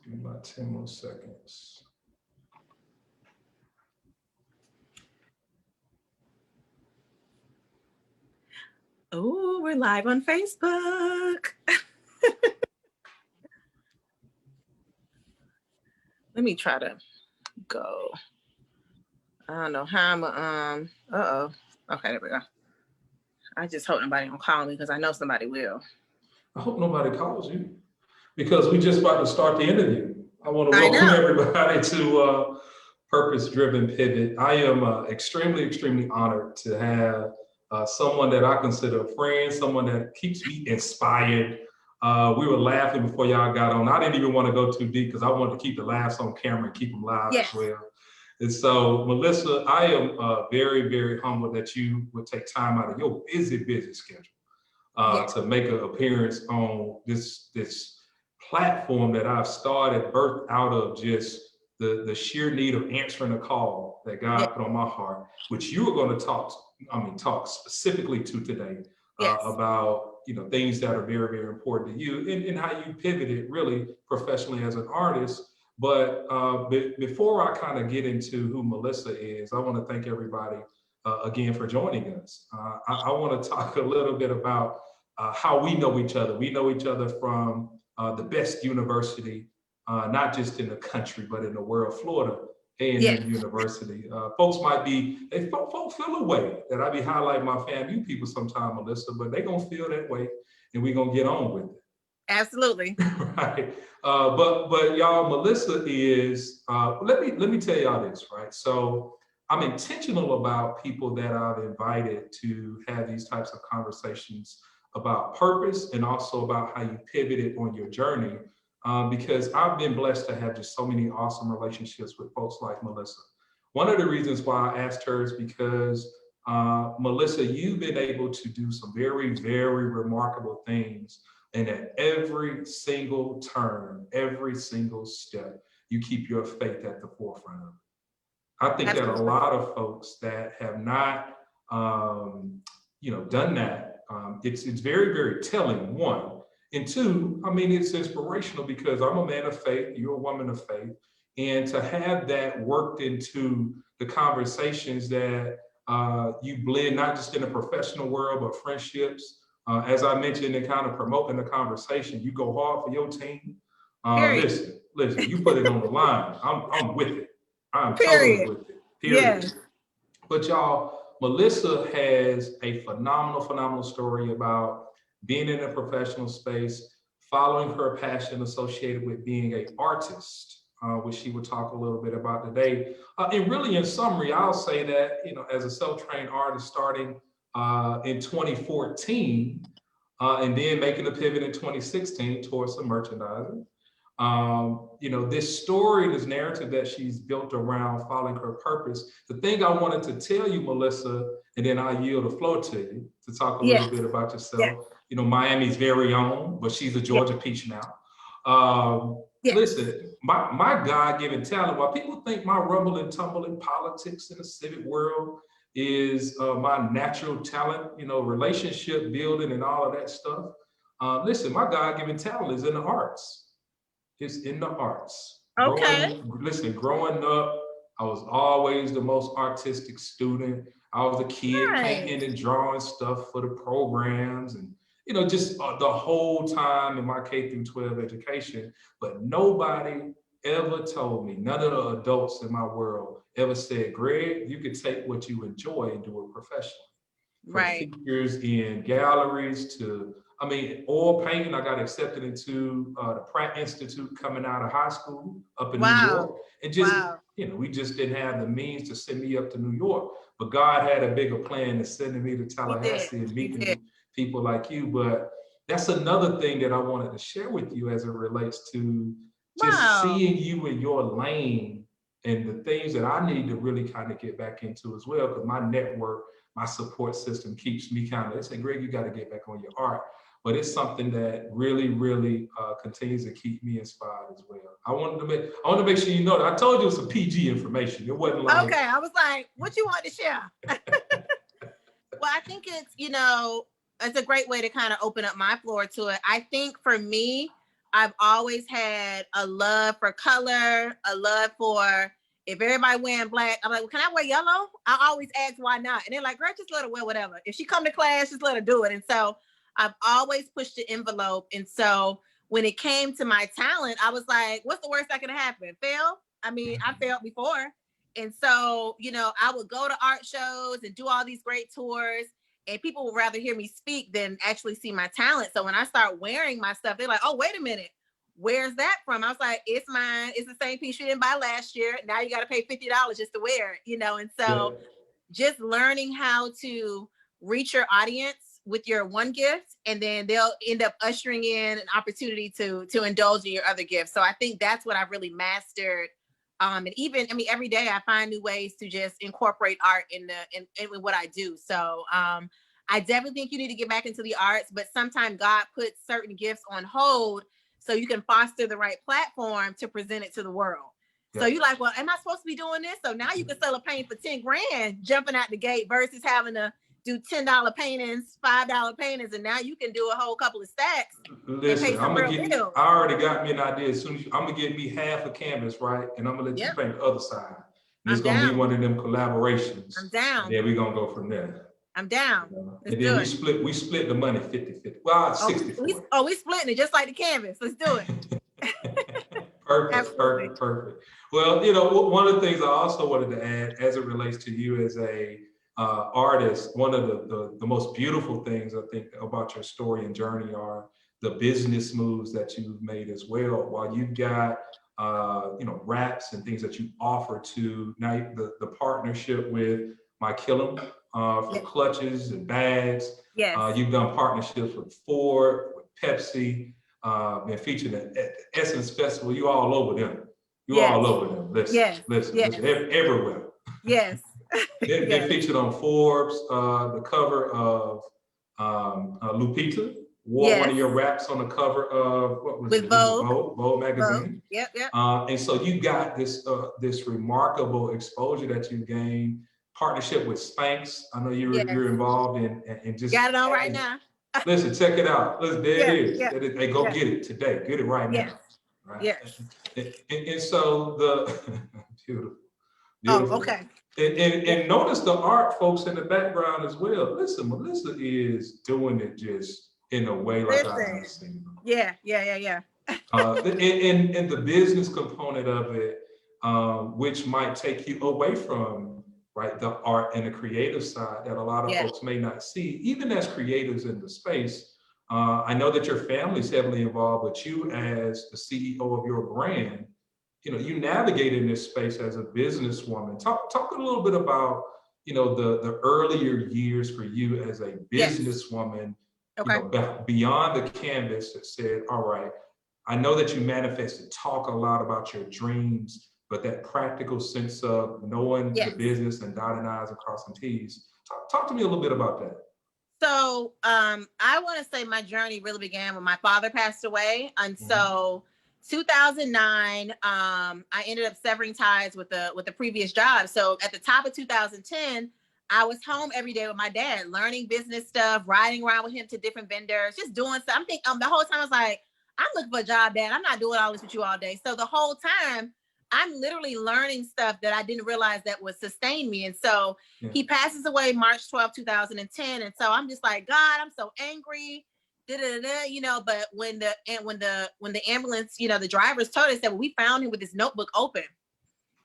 Give me about 10 more seconds. Oh, we're live on Facebook. Let me try to go. I don't know how I'm okay, there we go. I just hope nobody won't call me because I know somebody will. I hope nobody calls you because we just about to start the interview. I want to welcome everybody to Purpose Driven Pivot. I am extremely, extremely honored to have someone that I consider a friend, someone that keeps me inspired. We were laughing before y'all got on. I didn't even want to go too deep because I wanted to keep the laughs on camera and keep them live as well. And so, Melissa, I am very, very humbled that you would take time out of your busy schedule to make an appearance on this platform that I've started, birthed out of just the sheer need of answering a call that God put on my heart, which you are going to talk specifically to today about things that are very, very important to you and how you pivoted really professionally as an artist. But before I kind of get into who Melissa is, I want to thank everybody again for joining us. I want to talk a little bit about how we know each other. We know each other from the best university, not just in the country, but in the world, Florida A&M University. Folks feel a way that I be highlighting my FAMU people sometime, Melissa, but they gonna feel that way and we gonna get on with it. Absolutely. Right. But y'all, Melissa is, let me tell y'all this, right? So I'm intentional about people that I've invited to have these types of conversations about purpose and also about how you pivoted on your journey, because I've been blessed to have just so many awesome relationships with folks like Melissa. One of the reasons why I asked her is because Melissa, you've been able to do some very, very remarkable things. And at every single turn, every single step, you keep your faith at the forefront of it. I think that a lot of folks that have not, done that, it's very, very telling, one. And two, I mean, it's inspirational because I'm a man of faith, you're a woman of faith. And to have that worked into the conversations that you blend, not just in the professional world, but friendships. As I mentioned, in kind of promoting the conversation, you go hard for your team. Listen, you put it on the line. I'm with it. I'm totally with it. Period. Yes. But y'all, Melissa has a phenomenal story about being in a professional space, following her passion associated with being an artist, which she will talk a little bit about today. And really, in summary, I'll say that, as a self-trained artist starting in 2014, and then making a pivot in 2016 towards some merchandising. This story, this narrative that she's built around following her purpose. The thing I wanted to tell you, Melissa, and then I'll yield the floor to you to talk a little bit about yourself. Miami's very own, but she's a Georgia peach now. Listen, my God-given talent, while people think my rumble and tumble in politics in the civic world is my natural talent, relationship building and all of that stuff. Listen, my God-given talent is in the arts. It's in the arts. Okay. Growing up, I was always the most artistic student. I was a kid painting and drawing stuff for the programs and, just the whole time in my K through 12 education. But nobody ever told me, none of the adults in my world ever said, Greg, you could take what you enjoy and do it professionally. From figures in galleries to, oil painting. I got accepted into the Pratt Institute coming out of high school up in New York. And just, we just didn't have the means to send me up to New York. But God had a bigger plan to sending me to Tallahassee and meeting people like you. But that's another thing that I wanted to share with you as it relates to just seeing you in your lane and the things that I need to really kind of get back into as well, because my network, my support system keeps me kind of, they say, Greg, you got to get back on your art. But it's something that really, really continues to keep me inspired as well. I want to make sure you know that I told you it was some PG information. It wasn't like, okay, I was like, what you want to share? Well, I think it's, it's a great way to kind of open up my floor to it. I think for me, I've always had a love for color, a love for, if everybody wearing black, I'm like, well, can I wear yellow? I always ask why not. And they're like, girl, just let her wear whatever. If she come to class, just let her do it. And so I've always pushed the envelope. And so when it came to my talent, I was like, what's the worst that could happen? Fail? I mean, I failed before. And so, you know, I would go to art shows and do all these great tours, and people would rather hear me speak than actually see my talent. So when I start wearing my stuff, they're like, oh, wait a minute. Where's that from? I was like, it's mine. It's the same piece you didn't buy last year. Now you got to pay $50 just to wear it, you know? And so just learning how to reach your audience with your one gift, and then they'll end up ushering in an opportunity to indulge in your other gifts. So I think that's what I've really mastered. And even, I mean, every day I find new ways to just incorporate art in what I do. So I definitely think you need to get back into the arts, but sometimes God puts certain gifts on hold so you can foster the right platform to present it to the world. So you're like, well, am I supposed to be doing this? So now you can sell a painting for 10 grand jumping out the gate versus having to do $10 paintings, $5 paintings, and now you can do a whole couple of stacks. Listen, I already got me an idea. As soon as I'm gonna get me half a canvas, right? And I'm gonna let you paint the other side. And it's gonna be one of them collaborations. I'm down. And then we're gonna go from there. I'm down. And then we split the money 50-50. Well, 60-40. We splitting it just like the canvas. Let's do it. Perfect. Well, you know, one of the things I also wanted to add as it relates to you as a artist, one of the most beautiful things I think about your story and journey are the business moves that you've made as well. While you've got you know, wraps and things that you offer to now, the partnership with My Killam for clutches and bags. You've done partnerships with Ford, with Pepsi, been featured at Essence Festival. You all over them. All over them. Listen, everywhere. Yes. They're featured on Forbes, the cover of Lupita wore one of your raps on the cover of Vogue magazine. And so you got this this remarkable exposure that you gained. Partnership with Spanx. I know you're involved in, and just got it on right now. Listen, check it out. Listen, there it is. Hey, go get it today. Get it right now. Right? Yes. And so the beautiful. Oh, okay. And notice the art folks in the background as well. Listen, Melissa is doing it just in a way like I've never seen. Yeah. And the business component of it, which might take you away from the art and the creative side that a lot of folks may not see, even as creatives in the space. I know that your family's heavily involved, but you as the CEO of your brand, you know, you navigate in this space as a businesswoman. Talk a little bit about, you know, the earlier years for you as a businesswoman, you know, beyond the canvas that said, all right, I know that you manifested, talk a lot about your dreams, but that practical sense of knowing the business and dotting I's and crossing T's. Talk to me a little bit about that. So I want to say my journey really began when my father passed away. And so 2009, I ended up severing ties with the previous job. So at the top of 2010, I was home every day with my dad, learning business stuff, riding around with him to different vendors, just doing stuff. I'm thinking the whole time I was like, I'm looking for a job, Dad. I'm not doing all this with you all day. So the whole time I'm literally learning stuff that I didn't realize that would sustain me. And so he passes away March 12, 2010. And so I'm just like, God, I'm so angry. You know, but when the ambulance, you know, the drivers told us that we found him with his notebook open.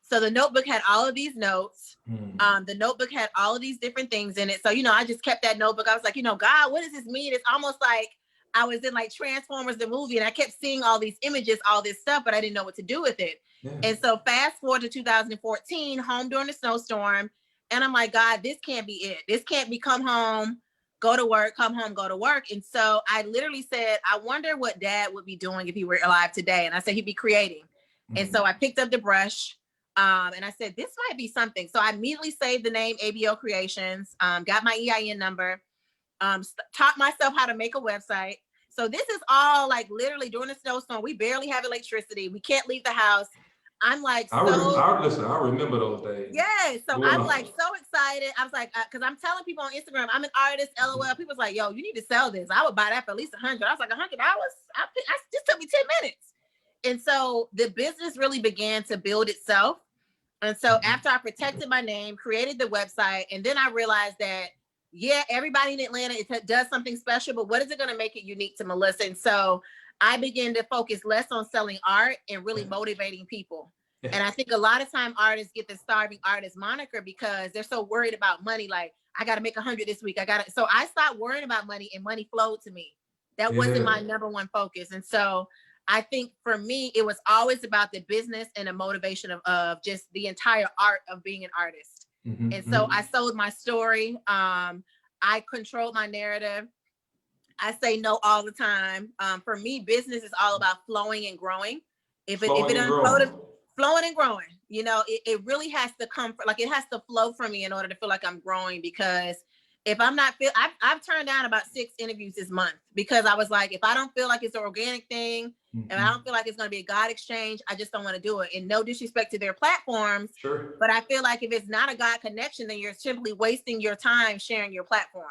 So the notebook had all of these notes. The notebook had all of these different things in it. So, you know, I just kept that notebook. I was like, you know, God, what does this mean? It's almost like I was in like Transformers, the movie, and I kept seeing all these images, all this stuff, but I didn't know what to do with it. And so fast forward to 2014, home during the snowstorm. And I'm like, God, this can't be it. This can't be come home, go to work, come home, go to work. And so I literally said, I wonder what Dad would be doing if he were alive today. And I said, he'd be creating. And so I picked up the brush and I said, this might be something. So I immediately saved the name ABO Creations, got my EIN number, taught myself how to make a website. So this is all like literally during the snowstorm. We barely have electricity. We can't leave the house. I'm like, listen, I remember those days. yeah. So Well, I'm like so excited. I was like, because I'm telling people on Instagram, I'm an artist, LOL. People's like, yo, you need to sell this. I would buy that for at least $100. I was like, $100? I just took me 10 minutes. And so the business really began to build itself. And so after I protected my name, created the website, and then I realized that, yeah, everybody in Atlanta does something special, but what is it going to make it unique to Melissa? And so I began to focus less on selling art and really motivating people. And I think a lot of time artists get the starving artist moniker because they're so worried about money. Like, I got to make 100 this week. So I stopped worrying about money, and money flowed to me. That wasn't my number one focus. And so I think for me, it was always about the business and the motivation of just the entire art of being an artist. And so I sold my story. I controlled my narrative. I say no all the time. For me, business is all about flowing and growing. If it doesn't flowing and growing, it really has to it has to flow from me in order to feel like I'm growing. Because if I'm not I've turned down about 6 interviews this month because I was like, if I don't feel like it's an organic thing and I don't feel like it's going to be a God exchange, I just don't want to do it. And no disrespect to their platforms, but I feel like if it's not a God connection, then you're simply wasting your time sharing your platform.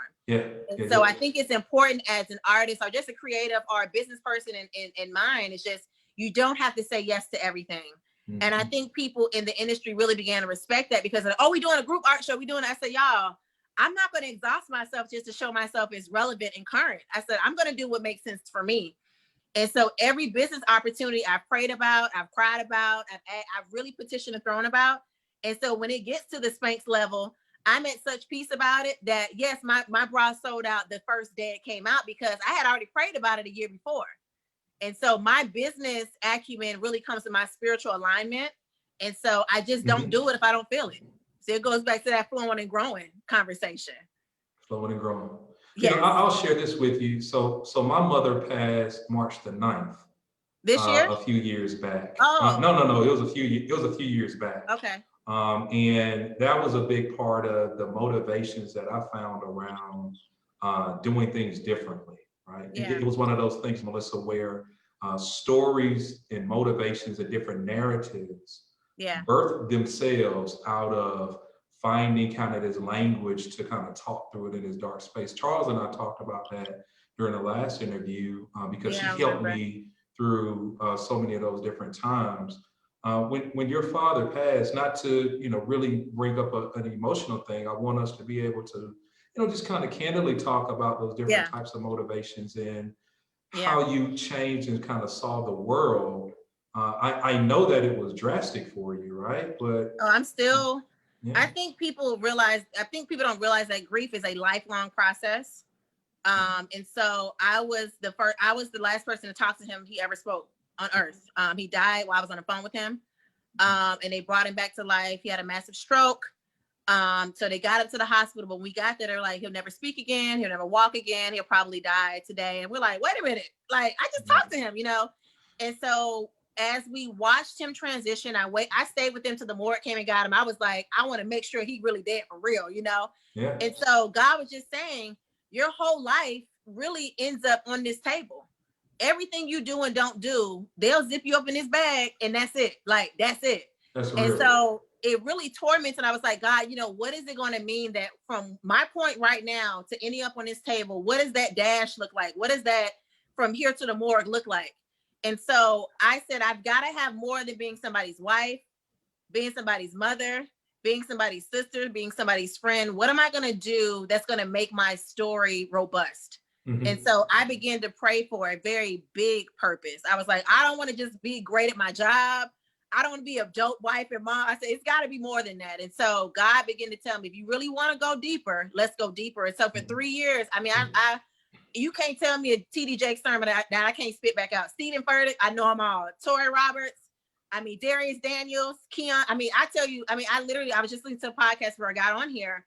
So I think it's important as an artist or just a creative or a business person in mind, it's just, you don't have to say yes to everything. And I think people in the industry really began to respect that because we doing a group art show, we doing it. I said, y'all, I'm not going to exhaust myself just to show myself as relevant and current. I said, I'm going to do what makes sense for me. And so every business opportunity I've prayed about, I've cried about, I've really petitioned and thrown about. And so when it gets to the Spanx level, I'm at such peace about it that yes, my bra sold out the first day it came out because I had already prayed about it a year before. And so my business acumen really comes to my spiritual alignment. And so I just don't do it if I don't feel it. So it goes back to that flowing and growing conversation. Flowing and growing. Yes. I'll share this with you. So my mother passed March the 9th. This year? A few years back. Oh. No. It was a few years back. Okay. And that was a big part of the motivations that I found around doing things differently, right? Yeah. It was one of those things, Melissa, where stories and motivations and different narratives birth themselves out of finding kind of this language to kind of talk through it in this dark space. Charles and I talked about that during the last interview because she helped me through so many of those different times. When your father passed, not to really bring up an emotional thing, I want us to be able to just kind of candidly talk about those different types of motivations and how you changed and kind of saw the world. I know that it was drastic for you, right? But I'm still. I think people don't realize that grief is a lifelong process. And so I was the last person to talk to him he ever spoke on earth. He died while I was on the phone with him. And they brought him back to life. He had a massive stroke. So they got him to the hospital, but when we got there, they're like, he'll never speak again. He'll never walk again. He'll probably die today. And we're like, wait a minute. Like, I just talked to him, And so as we watched him transition, I stayed with him till the morgue came and got him. I was like, I want to make sure he really dead for real, Yeah. And so God was just saying, your whole life really ends up on this table. Everything you do and don't do, they'll zip you up in this bag and that's it. Like, that's it. And so it really tormented. And I was like, God, what is it going to mean that from my point right now to ending up on this table, what does that dash look like? What does that from here to the morgue look like? And so I said, I've got to have more than being somebody's wife, being somebody's mother, being somebody's sister, being somebody's friend. What am I going to do that's going to make my story robust? And so I began to pray for a very big purpose. I was like, I don't want to just be great at my job. I don't want to be a dope wife and mom. I said, it's got to be more than that. And so God began to tell me, if you really want to go deeper, let's go deeper. And so for 3 years, I mean, you can't tell me a TD Jakes sermon that I can't spit back out. Stephen Furtick, I know them all. Tori Roberts, Darius Daniels, Keon. I was just listening to a podcast where I got on here.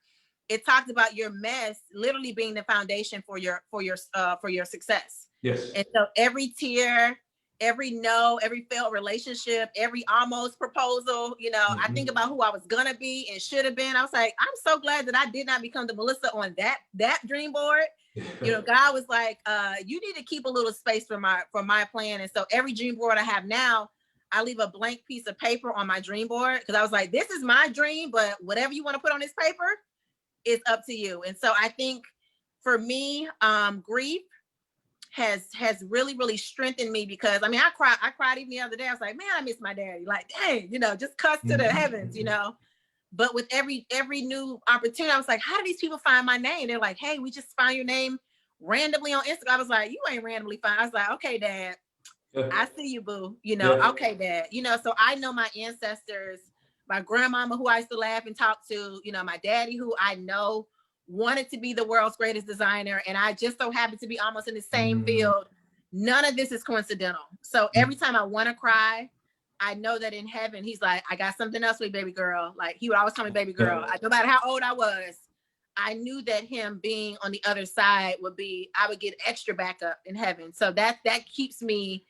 It talked about your mess literally being the foundation for your success. Yes. And so every tear, every no, every failed relationship, every almost proposal, I think about who I was gonna be and should have been. I was like, I'm so glad that I did not become the Melissa on that dream board. God was like, you need to keep a little space for my plan. And so every dream board I have now, I leave a blank piece of paper on my dream board because I was like, this is my dream, but whatever you want to put on this paper, it's up to you. And so I think for me, grief has really, really strengthened me because I mean, I cried even the other day. I was like, man, I miss my daddy. Like, dang, just cuss to the heavens, But with every new opportunity, I was like, how do these people find my name? They're like, hey, we just found your name randomly on Instagram. I was like, you ain't randomly found. I was like, okay, Dad, I see you, boo. Okay, Dad. So I know my ancestors, my grandmama who I used to laugh and talk to, my daddy who I know wanted to be the world's greatest designer. And I just so happened to be almost in the same field. None of this is coincidental. So every time I want to cry, I know that in heaven, he's like, I got something else for you, baby girl. Like he would always call me baby girl. No matter how old I was, I knew that him being on the other side I would get extra backup in heaven. So that keeps me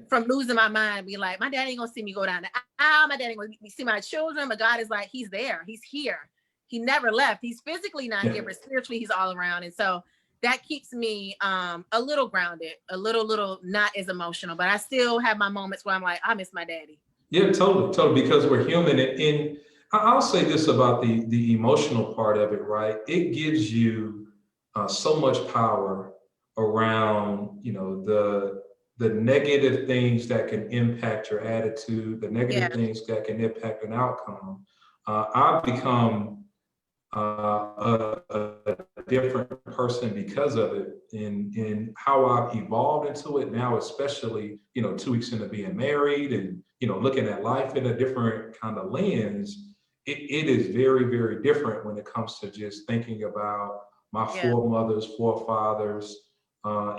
from losing my mind, being like, my daddy ain't gonna see me go down the aisle. My daddy ain't gonna see my children. But God is like, he's there. He's here. He never left. He's physically not here, but spiritually he's all around. And so that keeps me a little grounded, a little not as emotional, but I still have my moments where I'm like, I miss my daddy. Yeah, totally, because we're human. And I'll say this about the emotional part of it, right? It gives you so much power around, the negative things that can impact your attitude, the negative things that can impact an outcome. I've become a different person because of it in how I've evolved into it now, especially, 2 weeks into being married and, looking at life in a different kind of lens. It is very, very different when it comes to just thinking about my foremothers, forefathers,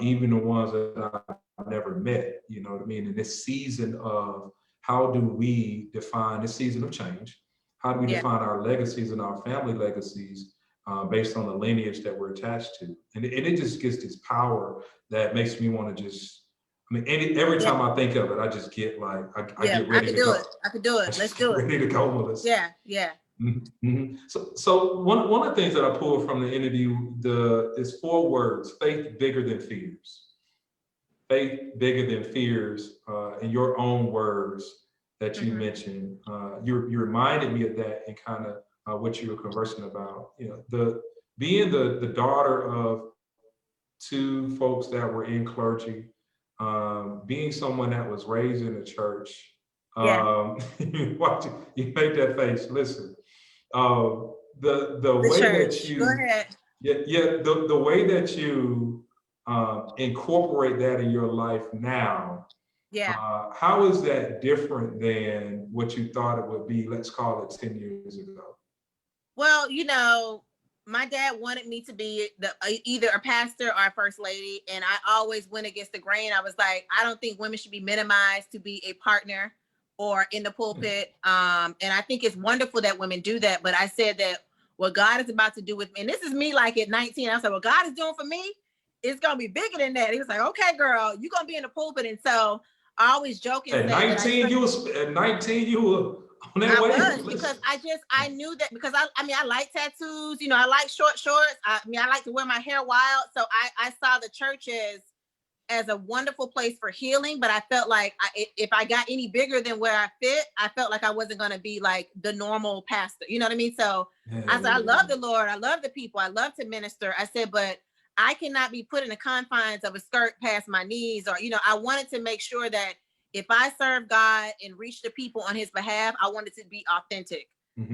even the ones that I've never met, you know what I mean? In this season of how do we define this season of change? How do we define our legacies and our family legacies based on the lineage that we're attached to? And it just gets this power that makes me want to just, every time I think of it, I just get like, I get ready to go. I could do it. Let's do it. Ready to go with us. Yeah. Mm-hmm. So one of the things that I pulled from the interview is 4 words: faith bigger than fears. Faith bigger than fears, in your own words that you mentioned. You reminded me of that and kind of what you were conversing about. Being the daughter of 2 folks that were in clergy, being someone that was raised in the church. You make that face. Listen, the way church. that you Go ahead. the way that you incorporate that in your life now. How is that different than what you thought it would be, let's call it 10 years ago? Well, my dad wanted me to be either a pastor or a first lady. And I always went against the grain. I was like, I don't think women should be minimized to be a partner or in the pulpit. And I think it's wonderful that women do that. But I said that what God is about to do with me, and this is me like at 19, I said, what God is doing for me, it's going to be bigger than that. He was like, okay, girl, you're going to be in the pulpit. And so I always joke and say at 19, you were on that way. I was, because I knew that, because I like tattoos, I like short shorts. I like to wear my hair wild. So I saw the church as a wonderful place for healing, but I felt like if I got any bigger than where I fit, I felt like I wasn't going to be like the normal pastor. You know what I mean? So I said, I love the Lord. I love the people. I love to minister. I said, but I cannot be put in the confines of a skirt past my knees, or, I wanted to make sure that if I serve God and reach the people on his behalf, I wanted to be authentic.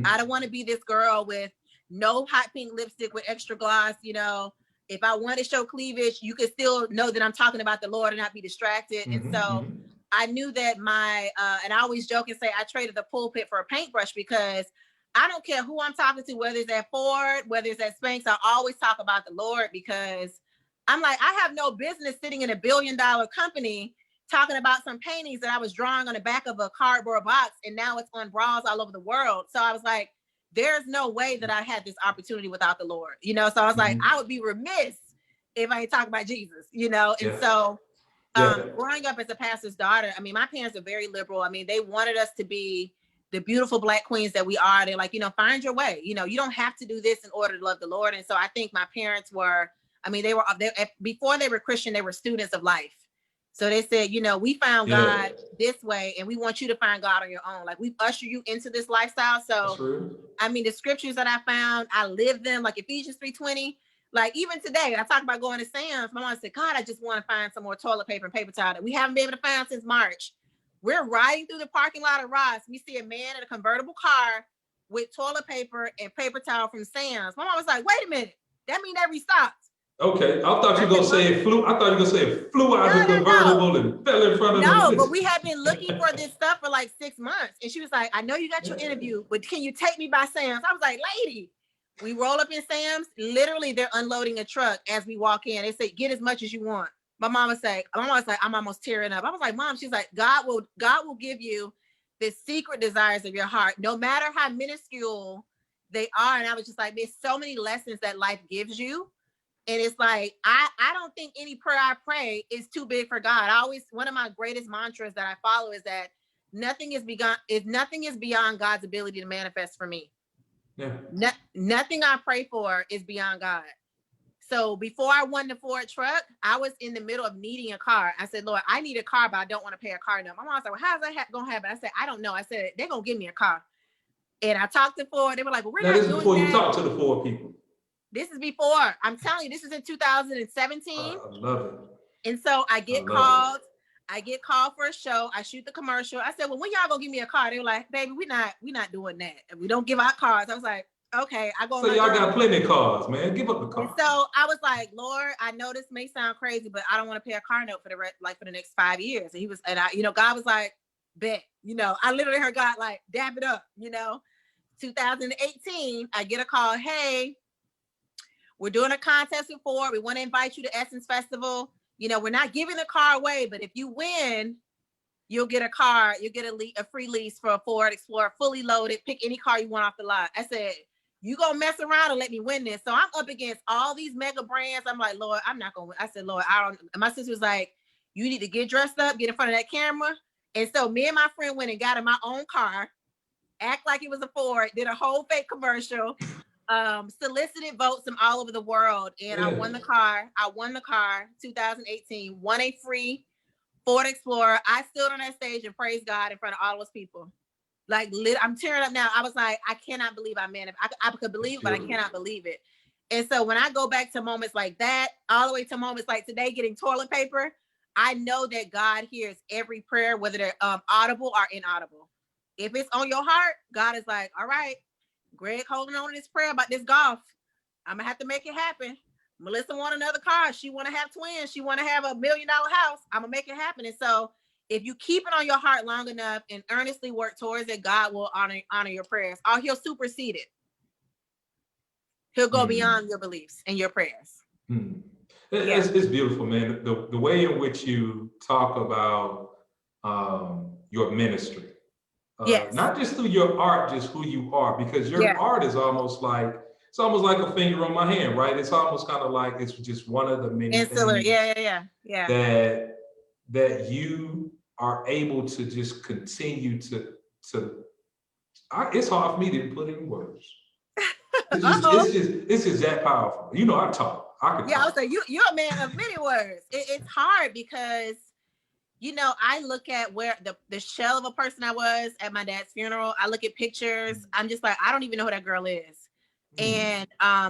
I don't want to be this girl with no hot pink lipstick with extra gloss. If I want to show cleavage, you can still know that I'm talking about the Lord and not be distracted. And so I knew that and I always joke and say I traded the pulpit for a paintbrush, because I don't care who I'm talking to, whether it's at Ford, whether it's at Spanx, I always talk about the Lord, because I'm like, I have no business sitting in $1 billion company talking about some paintings that I was drawing on the back of a cardboard box, and now it's on bras all over the world. So I was like, there's no way that I had this opportunity without the Lord, So I was like, I would be remiss if I ain't talking about Jesus, And so growing up as a pastor's daughter, my parents are very liberal. They wanted us to be the beautiful Black queens that we are. They're like, find your way. You don't have to do this in order to love the Lord. And so I think my parents were, before they were Christian, they were students of life. So they said, you know, we found Yeah, God this way, and we want you to find God on your own. Like, we've ushered you into this lifestyle. that's So, real. I mean, the scriptures that I found, I live them, like Ephesians 3:20. Like, even today, I talked about going to Sam's. My mom said, God, I just want to find some more toilet paper and paper towel that we haven't been able to find since March. We're riding through the parking lot of Ross. We see a man in a convertible car with toilet paper and paper towel from Sam's. My mom was like, wait a minute. That means they restocked. Okay, I thought you I were gonna said, say it flew. I thought you were gonna say it flew out no, the no, no. convertible and fell in front of No, them. but we have been looking for this stuff for like 6 months. And she was like, I know you got your interview, but can you take me by Sam's? I was like, lady, we roll up in Sam's. Literally, they're unloading a truck as we walk in. They say, get as much as you want. My mom was like, I'm almost tearing up. I was like, Mom, she's like, God will give you the secret desires of your heart, no matter how minuscule they are. And I was just like, there's so many lessons that life gives you. And it's like, I don't think any prayer I pray is too big for God. One of my greatest mantras that I follow is that nothing is beyond God's ability to manifest for me. Yeah. Nothing I pray for is beyond God. So before I won the Ford truck, I was in the middle of needing a car. I said, Lord, I need a car, but I don't want to pay a car note. My mom said, well, how's that going to happen? I said, I don't know. I said, they're going to give me a car. And I talked to Ford. They were like, well, we're Now, not this is doing before that. you talk to the 4 people. This is before. I'm telling you, this is in 2017. I love it. And so I get called for a show. I shoot the commercial. I said, well, when y'all gonna give me a car? They were like, baby, we're not doing that. We don't give out cars. I was like, okay. So y'all got plenty of cars, man. Give up the car. And so I was like, Lord, I know this may sound crazy, but I don't want to pay a car note for the next 5 years. And God was like, bet, I literally heard God like dab it up, 2018, I get a call. Hey, we're doing a contest with Ford. We want to invite you to Essence Festival. We're not giving the car away, but if you win, you'll get a car. You'll get a free lease for a Ford Explorer, fully loaded. Pick any car you want off the lot. I said, you gonna mess around and let me win this? So I'm up against all these mega brands. I'm like, Lord, I'm not gonna win. I said, Lord, I don't. My sister was like, you need to get dressed up, get in front of that camera. And so me and my friend went and got in my own car, act like it was a Ford, did a whole fake commercial. Solicited votes from all over the world, and I won the car. 2018, won a free Ford Explorer. I stood on that stage and praised God in front of all those people. Like, I'm tearing up now. I was like, I cannot believe I manifested. I could believe it, but I cannot believe it. And so when I go back to moments like that, all the way to moments like today, getting toilet paper, I know that God hears every prayer, whether they're audible or inaudible. If it's on your heart, God is like, all right, Greg holding on to this prayer about this golf. I'm gonna have to make it happen. Melissa want another car. She want to have twins. She want to have $1 million house. I'm gonna make it happen. And so if you keep it on your heart long enough and earnestly work towards it, God will honor your prayers. Or he'll supersede it. He'll go beyond your beliefs and your prayers. It's beautiful, man. The way in which you talk about your ministry. Yes. Not just through your art, just who you are, because your art is almost like a finger on my hand, right? It's almost kind of like it's just one of the many Ancillary. things Yeah. that you are able to just continue to it's hard for me to put in words. It's just that powerful. I talk. I would say you're a man of many words. It's hard because I look at where the shell of a person I was at my dad's funeral. I look at pictures. I'm just like, I don't even know who that girl is. And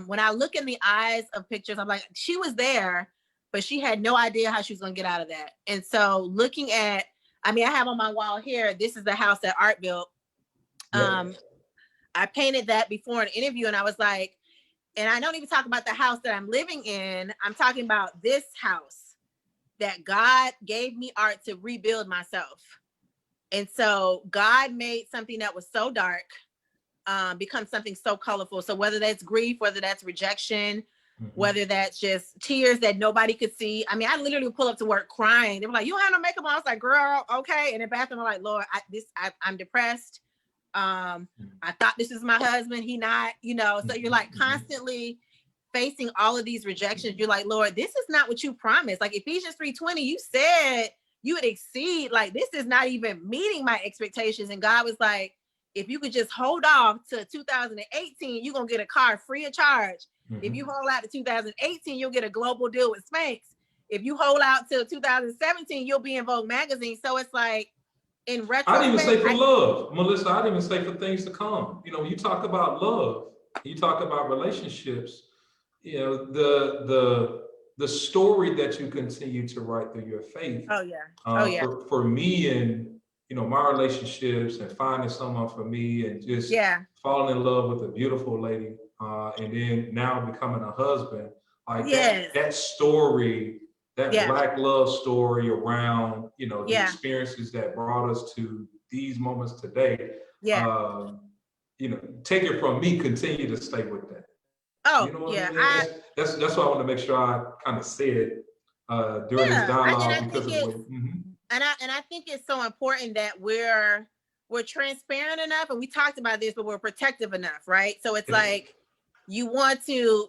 when I look in the eyes of pictures, I'm like, she was there, but she had no idea how she was going to get out of that. And so looking at, I have on my wall here, this is the house that Art built. I painted that before an interview, and I was like, and I don't even talk about the house that I'm living in. I'm talking about this house that God gave me art to rebuild myself. And so God made something that was so dark become something so colorful. So whether that's grief, whether that's rejection, whether that's just tears that nobody could see. I literally would pull up to work crying. They were like, you don't have no makeup on. I was like, girl, okay. In the bathroom, I'm like, Lord, I'm depressed. I thought this is my husband. He not, so you're like constantly facing all of these rejections. You're like, Lord, this is not what you promised. Like Ephesians 3:20, you said you would exceed, like, this is not even meeting my expectations. And God was like, if you could just hold off to 2018, you're going to get a car free of charge. If you hold out to 2018, you'll get a global deal with Spanx. if you hold out till 2017, you'll be in Vogue magazine. So it's like, in retrospect, I didn't even say for love, Melissa. I didn't even say for things to come. You know, you talk about love, you talk about relationships. You know, the story that you continue to write through your faith. Oh yeah. Oh yeah. For me, and you know, my relationships and finding someone for me, and just falling in love with a beautiful lady, and then now becoming a husband. Like that story. That Black love story around, you know, the experiences that brought us to these moments today. You know, take it from me, continue to stay with that. Oh, you know what I mean? That's why I want to make sure I kind of said during this dialogue, because of the way. And I think it's so important that we're transparent enough, and we talked about this, but we're protective enough, right? So it's like, you want to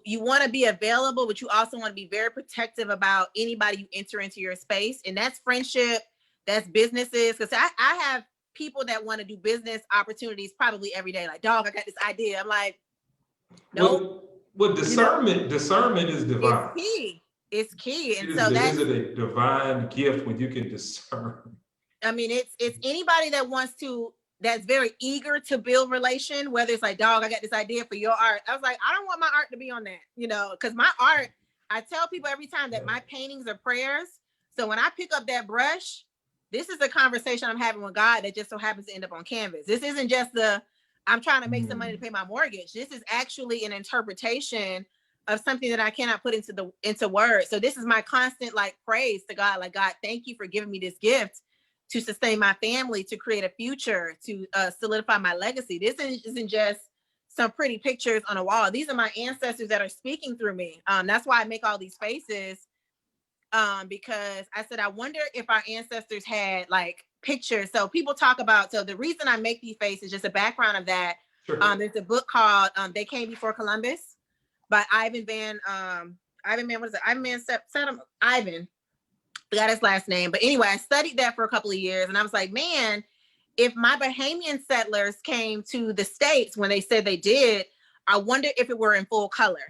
be available, but you also want to be very protective about anybody you enter into your space. And that's friendship, that's businesses. Because I have people that want to do business opportunities probably every day. Like, dog, I got this idea. I'm like, nope. Well, discernment is divine. It's key. And is it a divine gift when you can discern? I mean, it's anybody that wants to, that's very eager to build relation, whether it's like, dog, I got this idea for your art. I was like, I don't want my art to be on that, you know, because my art, I tell people every time that my paintings are prayers. So when I pick up that brush, this is a conversation I'm having with God that just so happens to end up on canvas. This isn't just I'm trying to make some money to pay my mortgage. This is actually an interpretation of something that I cannot put into words. So this is my constant like praise to God. Like, God, thank you for giving me this gift to sustain my family, to create a future, to solidify my legacy. This isn't just some pretty pictures on a wall. These are my ancestors that are speaking through me. That's why I make all these faces, because I said, I wonder if our ancestors had like pictures. So people talk about, so the reason I make these faces, just a background of that. Sure. There's a book called They Came Before Columbus by Ivan, what is it? Ivan. Forgot his last name. But anyway, I studied that for a couple of years, and I was like, man, if my Bahamian settlers came to the States when they said they did, I wonder if it were in full color.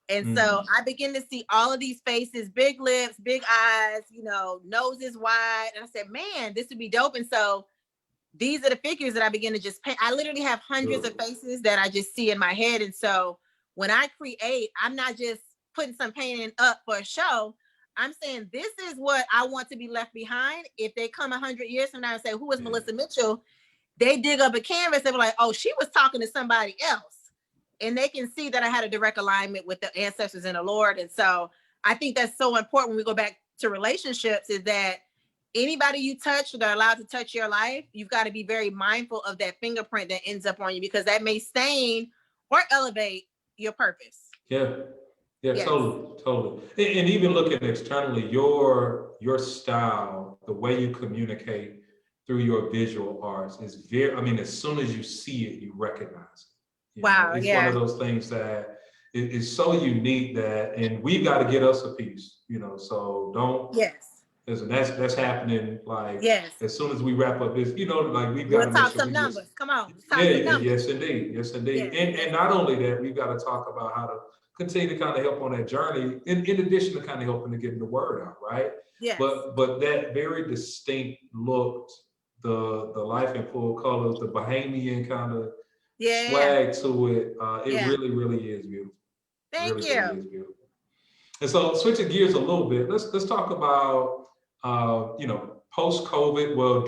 And so I begin to see all of these faces, big lips, big eyes, you know, noses wide. And I said, man, this would be dope. And so these are the figures that I begin to just paint. I literally have hundreds of faces that I just see in my head. And so when I create, I'm not just putting some painting up for a show. I'm saying this is what I want to be left behind. If they come 100 years from now and say, who is Melissa Mitchell? They dig up a canvas. They were like, oh, she was talking to somebody else. And they can see that I had a direct alignment with the ancestors and the Lord. And so I think that's so important when we go back to relationships, is that anybody you touch, that are allowed to touch your life, you've got to be very mindful of that fingerprint that ends up on you, because that may stain or elevate your purpose. Yeah, yes. Totally. And even looking externally, your style, the way you communicate through your visual arts is very, I mean, as soon as you see it, you recognize it. It's one of those things that is so unique that, and we've got to get us a piece, you know, so don't. Listen, that's happening like as soon as we wrap up this, you know, like we've got to talk some numbers. Come on. Yes, indeed. And not only that, we've got to talk about how to continue to kind of help on that journey, in addition to kind of helping to getting the word out, right? But that very distinct look, the life in full colors, the Bahamian kind of swag to it, it really is beautiful. Thank you. Really is beautiful. And so switching gears a little bit, let's talk about you know, post-COVID. Well,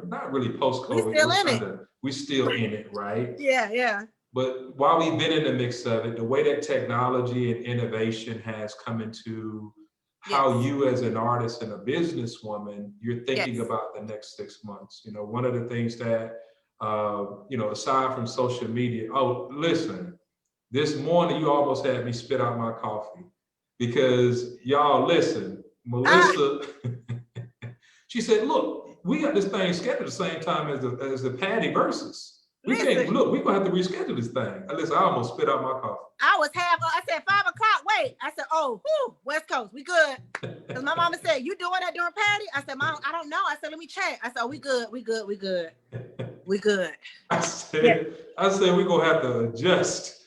not really post-COVID. We're still in it, right? Yeah. But while we've been in the mix of it, the way that technology and innovation has come into how you as an artist and a businesswoman, you're thinking about the next 6 months. You know, one of the things that, you know, aside from social media, listen, this morning you almost had me spit out my coffee, because y'all, listen, Melissa, she said, look, we got this thing scheduled at the same time as the Patty versus. We can't, look, we're gonna have to reschedule this thing. Listen, I almost spit out my coffee. I said 5 o'clock, wait. I said, oh, West Coast, we good. Because my mama said, you doing that during Patty? I said, Mom, I don't know. I said, let me check. I said, oh, we good. I said, we're gonna have to adjust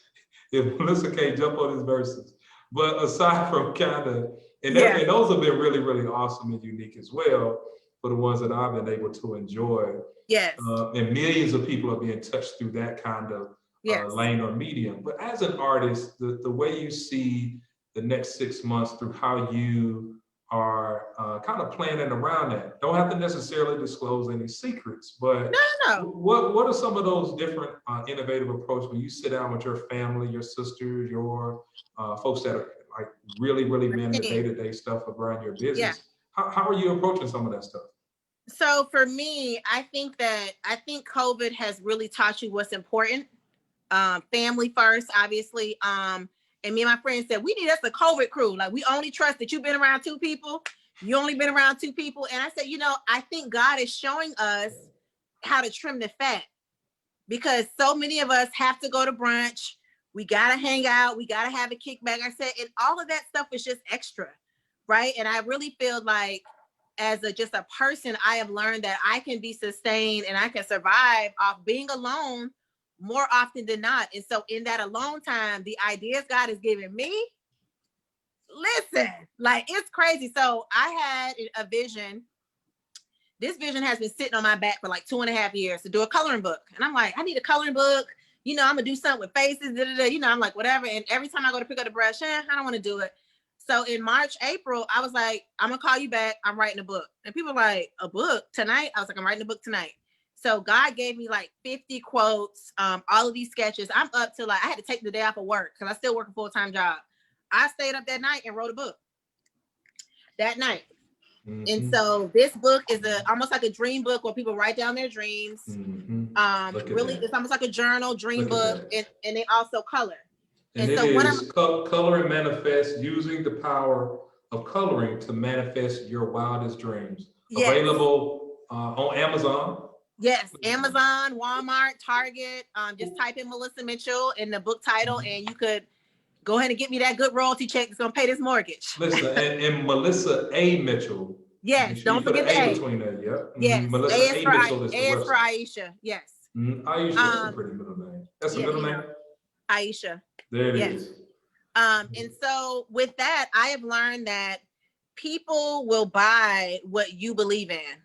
if Melissa can't jump on his verses. But aside from kind of And, Yeah. and those have been really, really awesome and unique as well for the ones that I've been able to enjoy. Yes. And millions of people are being touched through that kind of Yes. lane or medium. But as an artist, the way you see the next 6 months through how you are kind of planning around that. Don't have to necessarily disclose any secrets, but No. what are some of those different innovative approaches when you sit down with your family, your sisters, your folks that are like really, really man the day-to-day stuff around your Yeah. business? How are you approaching some of that stuff? So for me, I think COVID has really taught you what's important. Family first, obviously. And me and my friends said, we need us a COVID crew. Like, we only trust that you've been around two people. You only been around two people. And I said, I think God is showing us how to trim the fat, because so many of us have to go to brunch. We got to hang out. We got to have a kickback. I said, and all of that stuff is just extra. Right. And I really feel like as just a person, I have learned that I can be sustained and I can survive off being alone more often than not. And so in that alone time, the ideas God has given me, listen, like, it's crazy. So I had a vision. This vision has been sitting on my back for like 2.5 years to do a coloring book. And I'm like, I need a coloring book. I'm gonna do something with faces, I'm like, whatever. And every time I go to pick up the brush, I don't want to do it. So in March, April, I was like, I'm gonna call you back. I'm writing a book. And people are like, a book tonight? I was like, I'm writing a book tonight. So God gave me like 50 quotes, all of these sketches. I'm up to, like, I had to take the day off of work because I still work a full-time job. I stayed up that night and wrote a book that night. Mm-hmm. And so this book is almost like a dream book where people write down their dreams. Mm-hmm. Really, it's almost like a journal, dream book, and they also color. And it so is color and manifest, using the power of coloring to manifest your wildest dreams. Yes. Available on Amazon. Yes, Amazon, Walmart, Target. Just type in Melissa Mitchell in the book title, and you could go ahead and get me that good royalty check that's gonna pay this mortgage. Listen, and Melissa A. Mitchell. Yes, don't forget the A between that. Yep. Yes, Melissa A. Mitchell is the A is for Aisha. Yes. Aisha, that's a pretty middle name. That's a middle name. Aisha. There it is. And so with that, I have learned that people will buy what you believe in.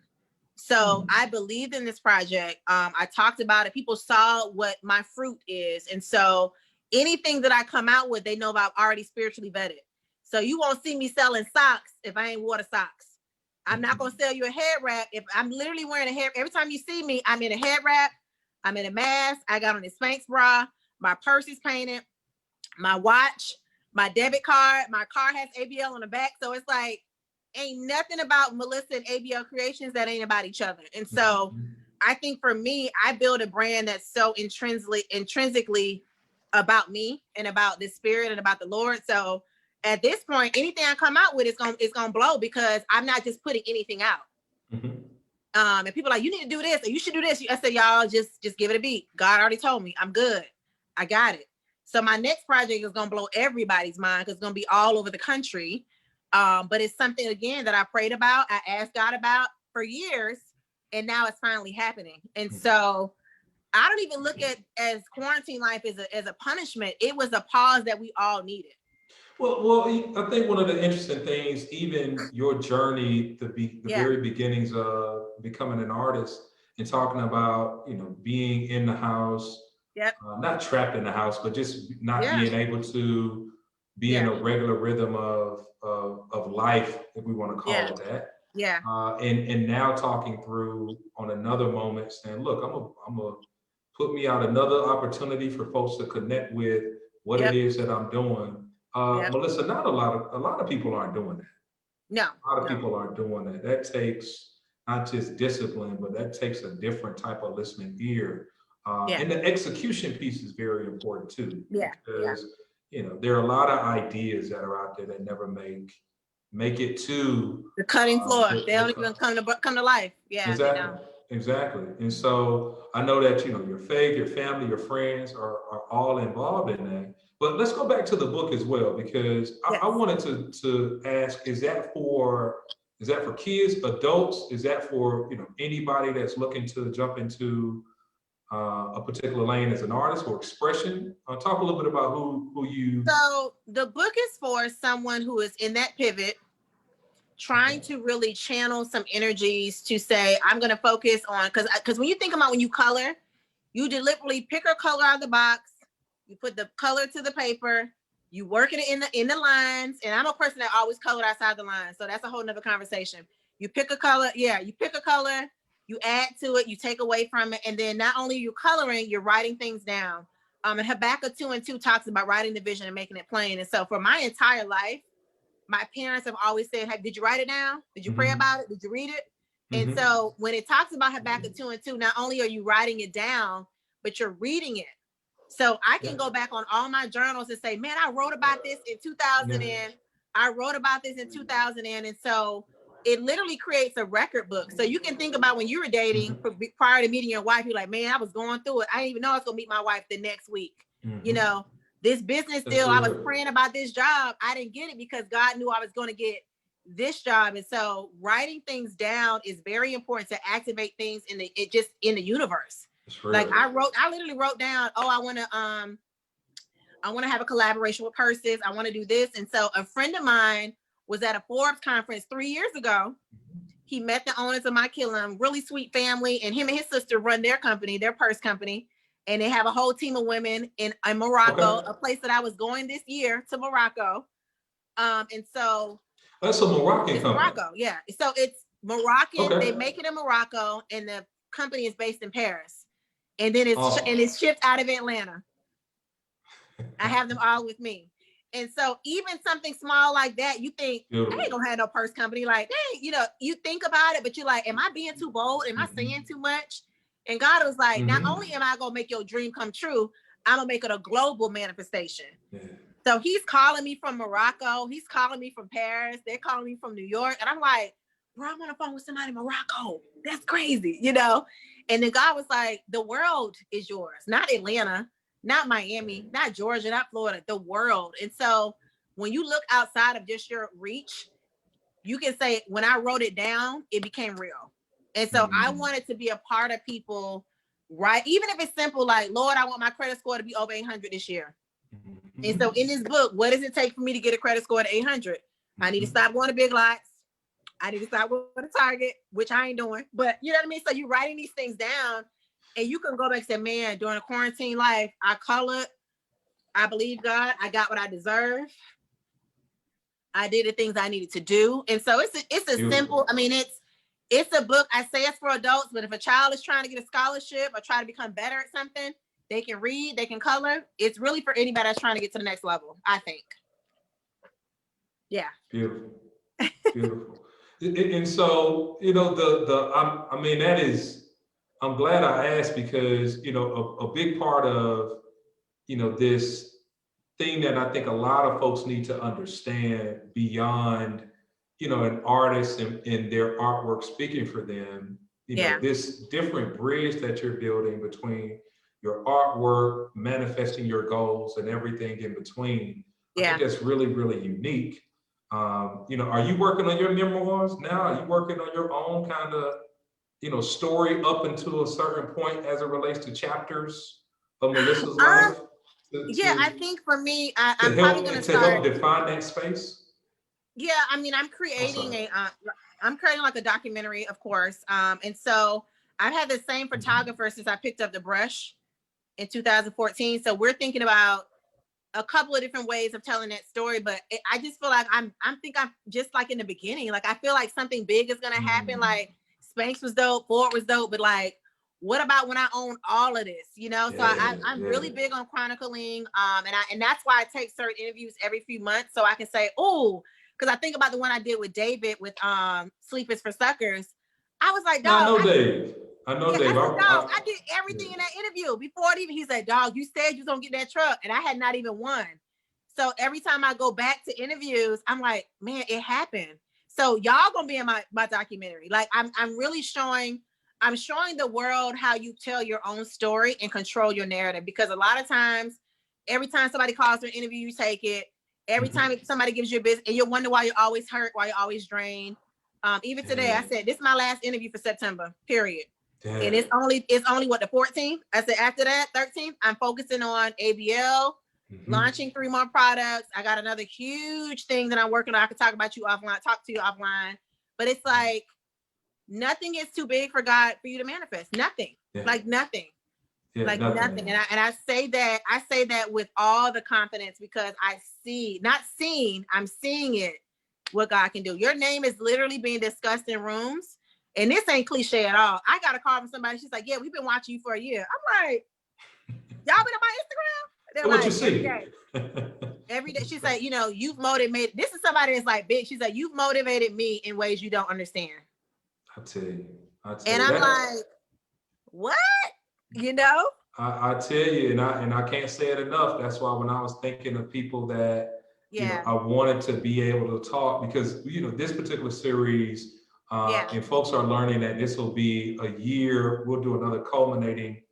So I believed in this project. I talked about it. People saw what my fruit is. And so anything that I come out with, they know I've already spiritually vetted. So you won't see me selling socks if I ain't wore the socks. I'm not going to sell you a head wrap if I'm literally wearing a hair. Every time you see me, I'm in a head wrap. I'm in a mask. I got on a Spanx bra. My purse is painted. My watch, my debit card, my car has ABL on the back. So it's like, ain't nothing about Melissa and ABL Creations that ain't about each other. And so I think for me, I build a brand that's so intrinsically about me and about the spirit and about the Lord. So at this point, anything I come out with is gonna blow, because I'm not just putting anything out. Mm-hmm. And people are like, you need to do this, or you should do this. I said, y'all just give it a beat. God already told me I'm good. I got it. So my next project is going to blow everybody's mind, because it's going to be all over the country. But it's something, again, that I prayed about. I asked God about for years, and now it's finally happening. And so I don't even look at as quarantine life as a punishment. It was a pause that we all needed. Well, I think one of the interesting things, even your journey, the very beginnings of becoming an artist and talking about, being in the house, not trapped in the house, but just not being able to be in a regular rhythm of life, if we want to call it that. Yeah. And now talking through on another moment, saying, look, I'm gonna put me out another opportunity for folks to connect with what it is that I'm doing. Melissa, not a lot of people aren't doing that. No. A lot of people aren't doing that. That takes not just discipline, but that takes a different type of listening ear. And the execution piece is very important too. Yeah. Because there are a lot of ideas that are out there that never make it to the cutting floor. They don't even come to life. Yeah. Exactly. And so I know that your faith, your family, your friends are all involved in that. But let's go back to the book as well, because I wanted to ask: is that for kids, adults? Is that for anybody that's looking to jump into a particular lane as an artist or expression? Talk a little bit about who you. So the book is for someone who is in that pivot, trying to really channel some energies to say, I'm going to focus on, because when you think about when you color, you deliberately pick a color out of the box, you put the color to the paper, you work it in the lines. And I'm a person that always colored outside the lines. So that's a whole nother conversation. You pick a color. Yeah. You pick a color, you add to it, you take away from it. And then not only are you coloring, you're writing things down. And Habakkuk 2:2 talks about writing the vision and making it plain. And so for my entire life, my parents have always said, hey, did you write it down? Did you pray about it? Did you read it? And so when it talks about Habakkuk 2:2, not only are you writing it down, but you're reading it. So I can go back on all my journals and say, man, I wrote about this in 2000 and I wrote about this in 2000 and so it literally creates a record book. So you can think about when you were dating prior to meeting your wife, you're like, man, I was going through it. I didn't even know I was gonna meet my wife the next week. You know, this business deal, I was praying about this job. I didn't get it because God knew I was going to get this job. And so writing things down is very important to activate things in the universe. Like I literally wrote down, oh, I want to have a collaboration with purses. I want to do this. And so a friend of mine was at a Forbes conference 3 years ago. He met the owners of my Killam, really sweet family, and him and his sister run their company, their purse company. And they have a whole team of women in Morocco, a place that I was going this year to Morocco. And so that's a Moroccan company. Morocco, yeah. So it's Moroccan. They make it in Morocco, and the company is based in Paris. And then it's shipped out of Atlanta. I have them all with me. And so even something small like that, you think, I ain't gonna have no purse company. Like, hey, you know, you think about it, but you're like, am I being too bold? Am I saying too much? And God was like, not only am I gonna make your dream come true, I'm gonna make it a global manifestation. So he's calling me from Morocco. He's calling me from Paris. They're calling me from New York. And I'm like, bro, I'm on the phone with somebody in Morocco. That's crazy, you know? And then God was like, the world is yours, not Atlanta, not Miami, not Georgia, not Florida, the world. And so when you look outside of just your reach, you can say, when I wrote it down, it became real. And so I wanted to be a part of people, right? Even if it's simple, like, Lord, I want my credit score to be over 800 this year. And so in this book, what does it take for me to get a credit score at 800? I need to stop going to Big Lots. I need to stop going to Target, which I ain't doing. But you know what I mean? So you're writing these things down and you can go back and say, man, during a quarantine life, I colored, I believe God, I got what I deserve. I did the things I needed to do. And so it's a simple, I mean, it's a book. I say it's for adults, but if a child is trying to get a scholarship or try to become better at something, they can read, they can color. It's really for anybody that's trying to get to the next level, I think. Yeah. Beautiful. Beautiful. And so, you know, I mean, that is, I'm glad I asked because, you know, a big part of, you know, this thing that I think a lot of folks need to understand beyond, you know, an artist and their artwork speaking for them, you know, this different bridge that you're building between your artwork, manifesting your goals and everything in between. I think that's really, really unique. You know, are you working on your memoirs now? Are you working on your own kind of, you know, story up until a certain point as it relates to chapters of Melissa's life? I think for me, I'm probably going to start. Help define that space? Yeah, I mean, I'm creating I'm creating like a documentary, of course. And so I've had the same photographer since I picked up the brush in 2014. So we're thinking about a couple of different ways of telling that story, but I just feel like I'm just like in the beginning. Like I feel like something big is gonna happen. Like Spanx was dope, Ford was dope, but like, what about when I own all of this? You know, so I'm really big on chronicling, and that's why I take certain interviews every few months so I can say, oh, because I think about the one I did with David with Sleep is for Suckers. I was like, dog, I know Dave. I did everything in that interview before it even. He said, dog, you said you was gonna get that truck, and I had not even won. So every time I go back to interviews, I'm like, man, it happened. So y'all gonna be in my documentary. Like I'm really showing the world how you tell your own story and control your narrative. Because a lot of times, every time somebody calls for an interview, you take it. Every time somebody gives you a business, and you wonder why you're always hurt, why you're always drained. Even today, I said, this is my last interview for September, period. Damn. And it's only what, the 14th? I said, after that, 13th, I'm focusing on ABL, launching 3 more products. I got another huge thing that I'm working on. I could talk to you offline, but it's like nothing is too big for God for you to manifest. Nothing, like nothing. Yeah, like nothing. And I say that with all the confidence, because I'm seeing it, what God can do. Your name is literally being discussed in rooms, and this ain't cliche at all. I got a call from somebody. She's like, yeah, we've been watching you for a year. I'm like, y'all been on my Instagram? They're what like, you see? Every day. She's like, you've motivated. This is somebody that's like big. She's like, you've motivated me in ways you don't understand. I tell you. And I'm like, what? I tell you, and I can't say it enough. That's why when I was thinking of people that I wanted to be able to talk, because this particular series, and folks are learning that this will be a year. We'll do another culminating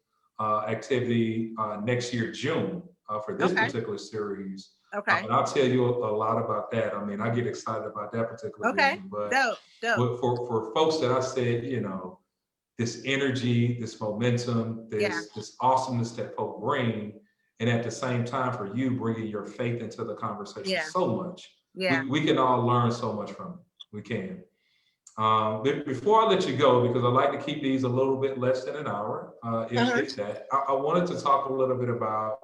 activity next year, June, for this particular series. Okay. And I'll tell you a lot about that. I mean, I get excited about that particular vision. But dope. For folks that I said, this energy, this momentum, this awesomeness that folk bring, and at the same time for you bringing your faith into the conversation so much. We can all learn so much from it. We can. Before I let you go, because I like to keep these a little bit less than an hour, if that, I wanted to talk a little bit about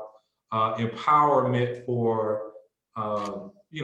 empowerment for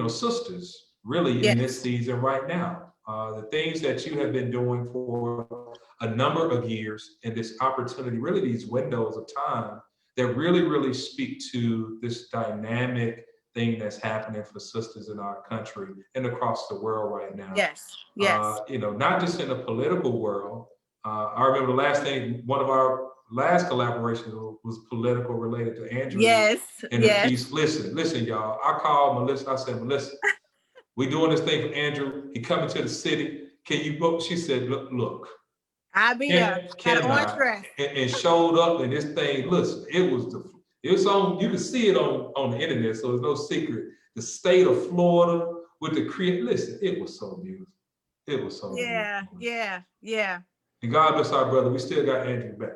sisters really in this season right now. The things that you have been doing for a number of years, and this opportunity, really these windows of time that really speak to this dynamic thing that's happening for sisters in our country and across the world right now. Yes. Not just in the political world. I remember the last thing, one of our last collaborations was political, related to Andrew. And the piece, listen, y'all. I called Melissa. I said, Melissa, we doing this thing for Andrew. He coming to the city. Can you book? She said, look. I'll be there. Got an orange dress. And showed up, and this thing, listen, it was on, you can see it on the internet, so there's no secret. The state of Florida with the listen, it was so beautiful. It was so beautiful. Yeah. And God bless our brother. We still got Andrew back.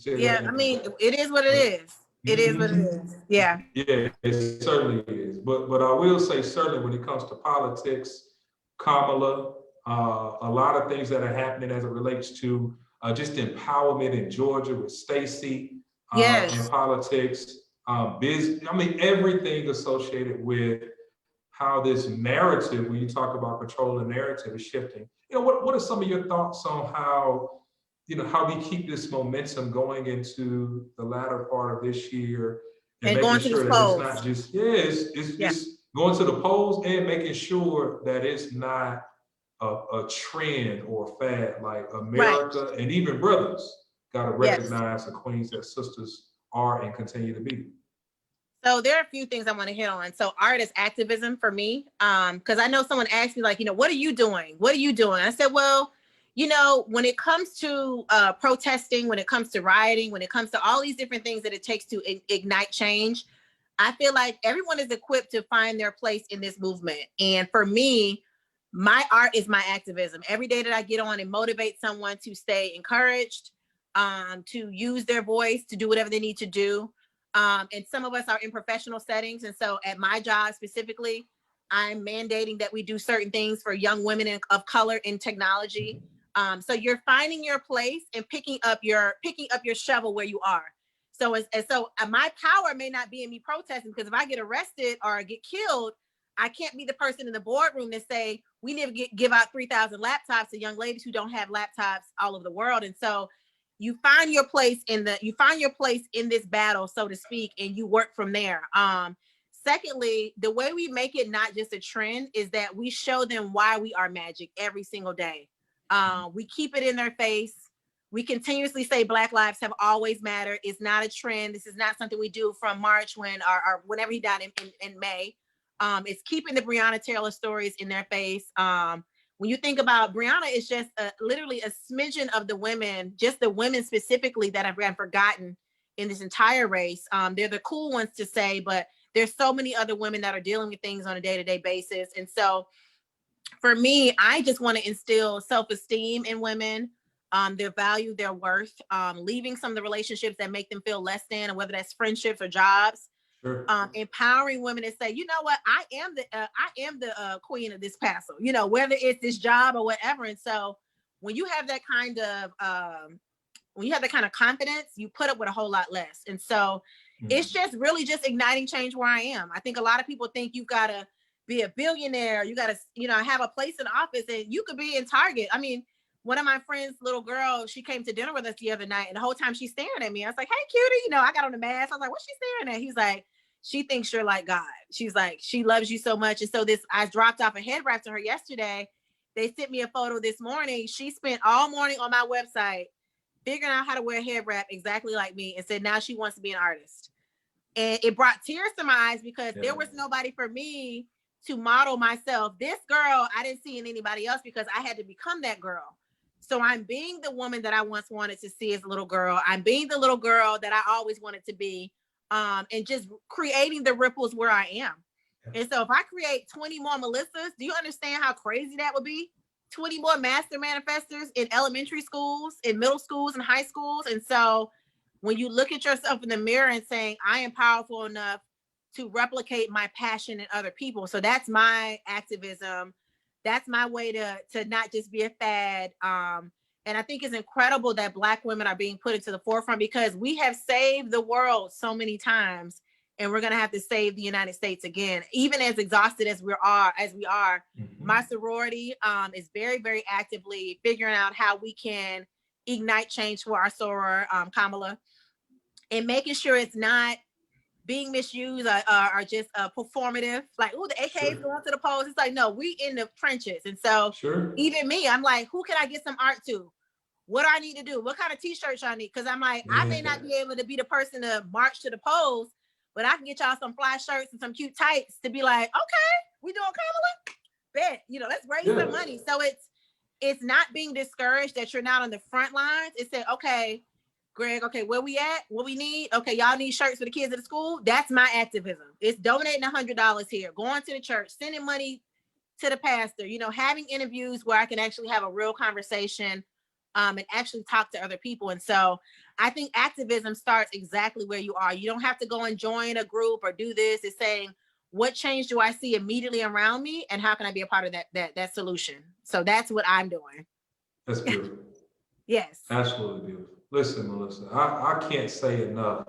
I mean, it is what it is. It is what it is. Yeah. Yeah, it certainly is. But I will say, certainly when it comes to politics, Kamala, a lot of things that are happening as it relates to just empowerment in Georgia with Stacey in politics, business. I mean, everything associated with how this narrative, when you talk about control the narrative, is shifting. What are some of your thoughts on how we keep this momentum going into the latter part of this year and making sure that it's not just it's just going to the polls and making sure that it's not a trend or fad, like America and even brothers got to recognize the queens that sisters are and continue to be. So there are a few things I want to hit on. So art is activism for me, because I know someone asked me like, what are you doing? What are you doing? I said, well, when it comes to protesting, when it comes to rioting, when it comes to all these different things that it takes to ignite change, I feel like everyone is equipped to find their place in this movement. And for me, my art is my activism. Every day that I get on and motivate someone to stay encouraged, to use their voice, to do whatever they need to do. And some of us are in professional settings. And so at my job specifically, I'm mandating that we do certain things for young women of color in technology. So you're finding your place and picking up your shovel where you are. So my power may not be in me protesting, because if I get arrested or get killed, I can't be the person in the boardroom that say we need to give out 3,000 laptops to young ladies who don't have laptops all over the world. And so you find your place in this battle, so to speak, and you work from there. Secondly, the way we make it not just a trend is that we show them why we are magic every single day. We keep it in their face. We continuously say Black lives have always mattered. It's not a trend. This is not something we do from March or whenever he died in May. It's keeping the Breonna Taylor stories in their face. When you think about Breonna, it's just literally a smidgen of the women, just the women specifically, that have been forgotten in this entire race. They're the cool ones to say, but there's so many other women that are dealing with things on a day-to-day basis. And so for me, I just want to instill self-esteem in women, their value, their worth, leaving some of the relationships that make them feel less than, and whether that's friendships or jobs, Sure. Empowering women to say, you know what, I am the queen of this castle, you know, whether it's this job or whatever. And so when you have that kind of confidence, you put up with a whole lot less. And so it's just really just igniting change where I am. I think a lot of people think you've got to be a billionaire, you got to, you know, have a place in the office, and you could be in Target. I mean, one of my friends' little girl, she came to dinner with us the other night, and the whole time she's staring at me. I was like, hey, cutie, you know, I got on the mask. I was like, what's she staring at? He's like, she thinks you're like God. She's like, she loves you so much. And so I dropped off a head wrap to her yesterday. They sent me a photo this morning. She spent all morning on my website figuring out how to wear a head wrap exactly like me, and said now she wants to be an artist. And it brought tears to my eyes because there was nobody for me to model myself. This girl, I didn't see in anybody else because I had to become that girl. So I'm being the woman that I once wanted to see as a little girl. I'm being the little girl that I always wanted to be, and just creating the ripples where I am. And so if I create 20 more Melissas, do you understand how crazy that would be? 20 more master manifestors in elementary schools, in middle schools, and high schools. And so when you look at yourself in the mirror and saying, I am powerful enough to replicate my passion in other people. So that's my activism. That's my way to not just be a fad. And I think it's incredible that Black women are being put into the forefront, because we have saved the world so many times, and we're going to have to save the United States again, even as exhausted as we are. My sorority is very, very actively figuring out how we can ignite change for our soror, Kamala, and making sure it's not being misused or just performative. Like, oh, the AK is going to the polls. It's like, no, we in the trenches. And so even me, I'm like, who can I get some art to? What do I need to do? What kind of t-shirts I need? Because I'm like, I may not be able to be the person to march to the polls, but I can get y'all some fly shirts and some cute tights to be like, okay, we doing Kamala? Bet, you know, let's raise some money. So it's not being discouraged that you're not on the front lines. It's saying, okay, Greg, okay, where we at? What we need? Okay, y'all need shirts for the kids at the school. That's my activism. It's donating $100 here, going to the church, sending money to the pastor, you know, having interviews where I can actually have a real conversation, and actually talk to other people. And so I think activism starts exactly where you are. You don't have to go and join a group or do this. It's saying, what change do I see immediately around me, and how can I be a part of that solution? So that's what I'm doing. That's beautiful. Yes. Absolutely beautiful. Listen, Melissa, I can't say enough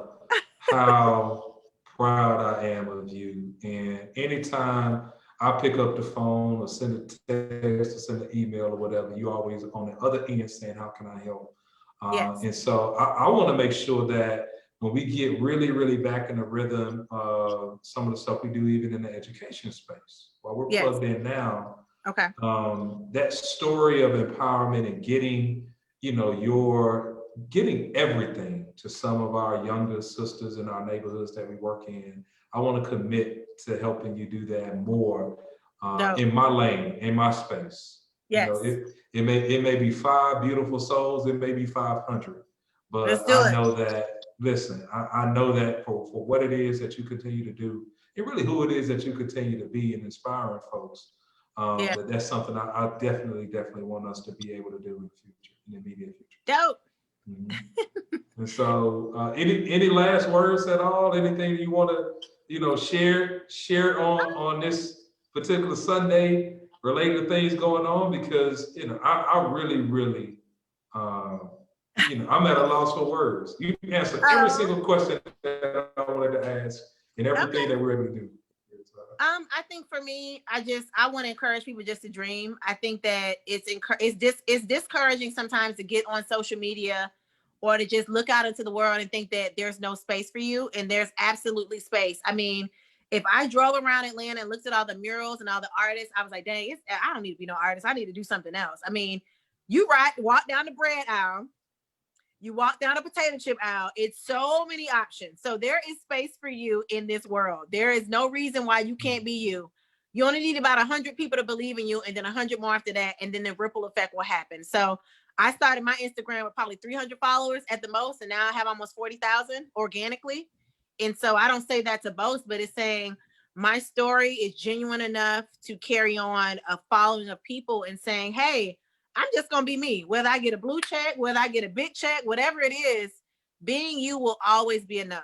how proud I am of you. And anytime I pick up the phone or send a text or send an email or whatever, you always on the other end saying, how can I help? And so I want to make sure that when we get really, really back in the rhythm of some of the stuff we do, even in the education space, while we're plugged in now, that story of empowerment and getting, you know, getting everything to some of our younger sisters in our neighborhoods that we work in. I want to commit to helping you do that more in my lane, in my space. You know, it may be 5 beautiful souls, it may be 500, but I know that. Listen, I know that for what it is that you continue to do, and really who it is that you continue to be in inspiring folks. That's something I definitely want us to be able to do in the future, in the immediate future. Dope. And so, any last words at all? Anything you want to, you know, share on this particular Sunday related to things going on? Because you know, I really, you know, I'm at a loss for words. You answered every single question that I wanted to ask, and everything that we're able to do. I think for me, I want to encourage people just to dream. I think that it's discouraging sometimes to get on social media or to just look out into the world and think that there's no space for you, and there's absolutely space. I mean, if I drove around Atlanta and looked at all the murals and all the artists, I was like, dang, I don't need to be no artist. I need to do something else. I mean, walk down the bread aisle, you walk down a potato chip aisle. It's so many options. So there is space for you in this world. There is no reason why you can't be you. You only need about 100 people to believe in you, and then 100 more after that, and then the ripple effect will happen. So I started my Instagram with probably 300 followers at the most, and now I have almost 40,000 organically. And so I don't say that to boast, but it's saying my story is genuine enough to carry on a following of people and saying, hey, I'm just going to be me. Whether I get a blue check, whether I get a big check, whatever it is, being you will always be enough.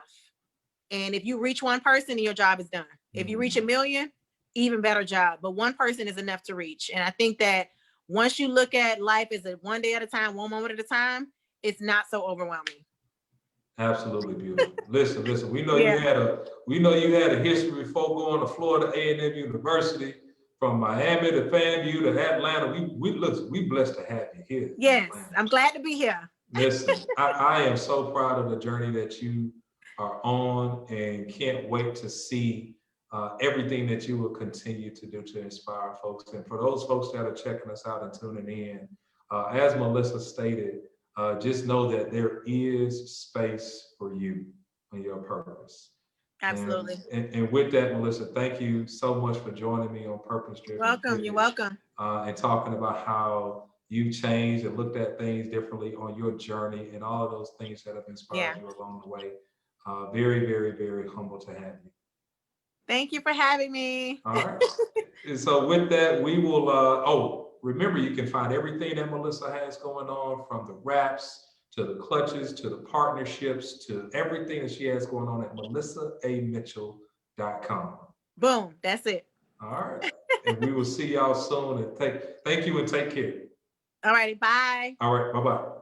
And if you reach one person, then your job is done. If you reach 1 million, even better job. But one person is enough to reach. And I think that once you look at life as a one day at a time, one moment at a time, it's not so overwhelming. Absolutely beautiful. Listen. We know Yeah. you had a history before going to Florida A&M University, from Miami to FAMU to Atlanta. We blessed to have you here. Yes, I'm glad to be here. Listen, I am so proud of the journey that you are on, and can't wait to see everything that you will continue to do to inspire folks. And for those folks that are checking us out and tuning in, as Melissa stated, just know that there is space for you and your purpose. Absolutely. And with that, Melissa, thank you so much for joining me on Purpose Driven. Welcome. You're welcome. And talking about how you changed and looked at things differently on your journey, and all of those things that have inspired you along the way. Very, very, very humble to have you. Thank you for having me. All right. And so with that, we will, remember, you can find everything that Melissa has going on, from the wraps to the clutches, to the partnerships, to everything that she has going on at melissamitchell.com. Boom. That's it. All right. And we will see y'all soon. And thank you and take care. All righty. Bye. All right. Bye-bye.